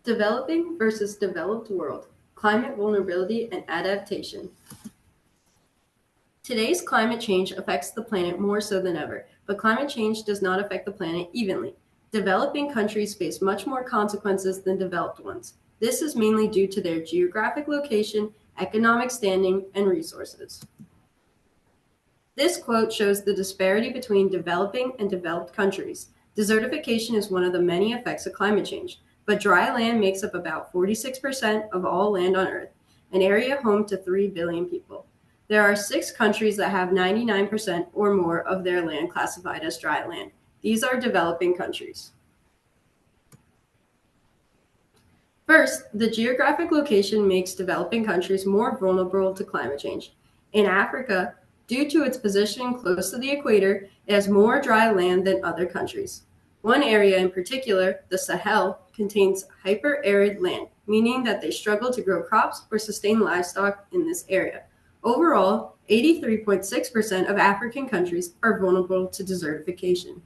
Developing versus developed world, climate vulnerability and adaptation. Today's climate change affects the planet more so than ever, but climate change does not affect the planet evenly. Developing countries face much more consequences than developed ones. This is mainly due to their geographic location, economic standing, and resources. This quote shows the disparity between developing and developed countries. Desertification is one of the many effects of climate change, but dry land makes up about 46% of all land on Earth, an area home to 3 billion people. There are 6 countries that have 99% or more of their land classified as dry land. These are developing countries. First, the geographic location makes developing countries more vulnerable to climate change. In Africa, due to its position close to the equator, it has more dry land than other countries. One area in particular, the Sahel, contains hyper-arid land, meaning that they struggle to grow crops or sustain livestock in this area. Overall, 83.6% of African countries are vulnerable to desertification.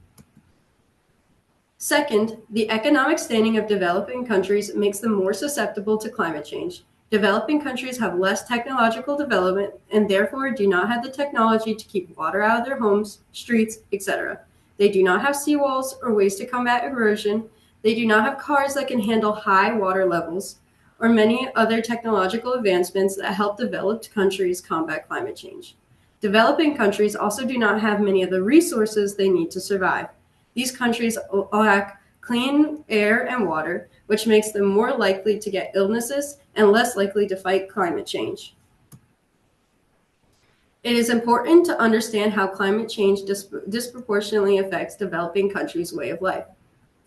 Second, the economic standing of developing countries makes them more susceptible to climate change. Developing countries have less technological development and therefore do not have the technology to keep water out of their homes, streets, etc. They do not have seawalls or ways to combat erosion. They do not have cars that can handle high water levels or many other technological advancements that help developed countries combat climate change. Developing countries also do not have many of the resources they need to survive. These countries lack clean air and water, which makes them more likely to get illnesses and less likely to fight climate change. It is important to understand how climate change disproportionately affects developing countries' way of life.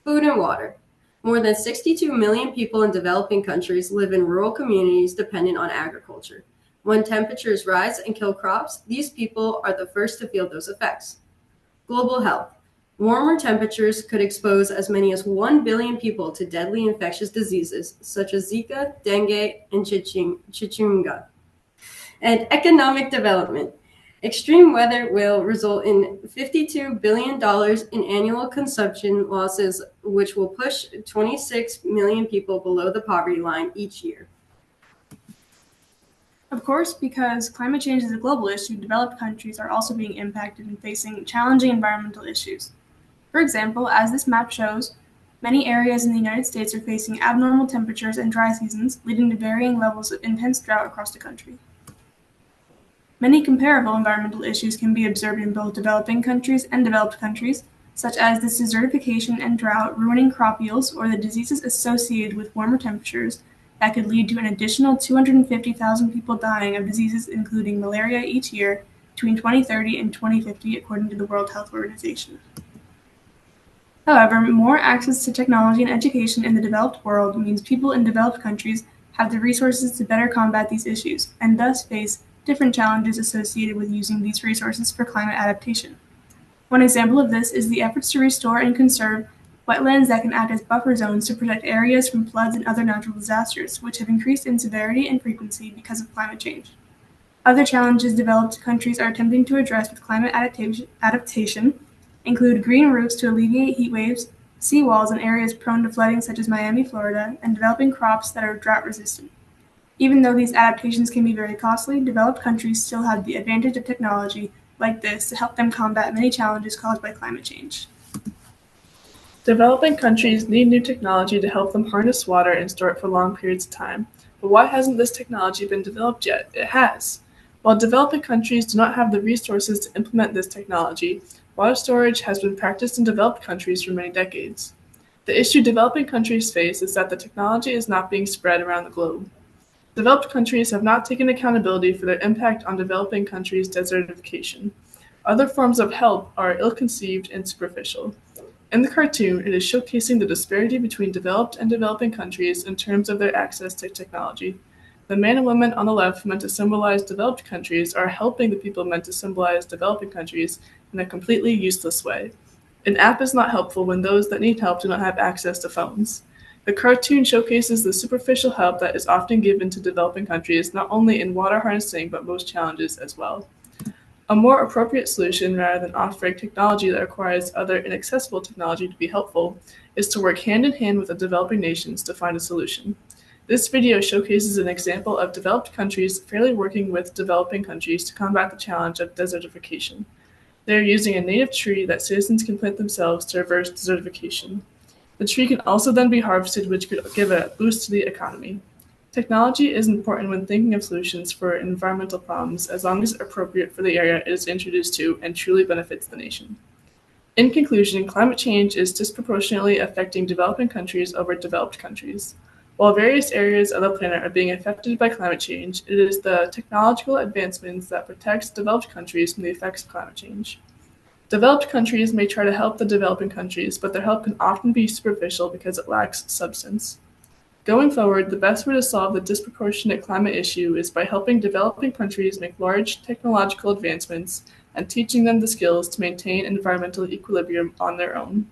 Food and water. More than 62 million people in developing countries live in rural communities dependent on agriculture. When temperatures rise and kill crops, these people are the first to feel those effects. Global health. Warmer temperatures could expose as many as 1 billion people to deadly infectious diseases such as Zika, dengue, and chikungunya. And economic development. Extreme weather will result in $52 billion in annual consumption losses, which will push 26 million people below the poverty line each year. Of course, because climate change is a global issue, developed countries are also being impacted and facing challenging environmental issues. For example, as this map shows, many areas in the United States are facing abnormal temperatures and dry seasons, leading to varying levels of intense drought across the country. Many comparable environmental issues can be observed in both developing countries and developed countries, such as this desertification and drought ruining crop yields or the diseases associated with warmer temperatures that could lead to an additional 250,000 people dying of diseases including malaria each year between 2030 and 2050, according to the World Health Organization. However, more access to technology and education in the developed world means people in developed countries have the resources to better combat these issues, and thus face different challenges associated with using these resources for climate adaptation. One example of this is the efforts to restore and conserve wetlands that can act as buffer zones to protect areas from floods and other natural disasters, which have increased in severity and frequency because of climate change. Other challenges developed countries are attempting to address with climate adaptation include green roofs to alleviate heat waves, seawalls in areas prone to flooding such as Miami, Florida, and developing crops that are drought resistant. Even though these adaptations can be very costly, developed countries still have the advantage of technology like this to help them combat many challenges caused by climate change. Developing countries need new technology to help them harness water and store it for long periods of time. But why hasn't this technology been developed yet? It has. While developing countries do not have the resources to implement this technology, water storage has been practiced in developed countries for many decades. The issue developing countries face is that the technology is not being spread around the globe. Developed countries have not taken accountability for their impact on developing countries' desertification. Other forms of help are ill-conceived and superficial. In the cartoon, it is showcasing the disparity between developed and developing countries in terms of their access to technology. The man and woman on the left, meant to symbolize developed countries, are helping the people meant to symbolize developing countries in a completely useless way. An app is not helpful when those that need help do not have access to phones. The cartoon showcases the superficial help that is often given to developing countries, not only in water harnessing, but most challenges as well. A more appropriate solution, rather than offering technology that requires other inaccessible technology to be helpful, is to work hand in hand with the developing nations to find a solution. This video showcases an example of developed countries fairly working with developing countries to combat the challenge of desertification. They are using a native tree that citizens can plant themselves to reverse desertification. The tree can also then be harvested, which could give a boost to the economy. Technology is important when thinking of solutions for environmental problems as long as it's appropriate for the area it is introduced to and truly benefits the nation. In conclusion, climate change is disproportionately affecting developing countries over developed countries. While various areas of the planet are being affected by climate change, it is the technological advancements that protects developed countries from the effects of climate change. Developed countries may try to help the developing countries, but their help can often be superficial because it lacks substance. Going forward, the best way to solve the disproportionate climate issue is by helping developing countries make large technological advancements and teaching them the skills to maintain environmental equilibrium on their own.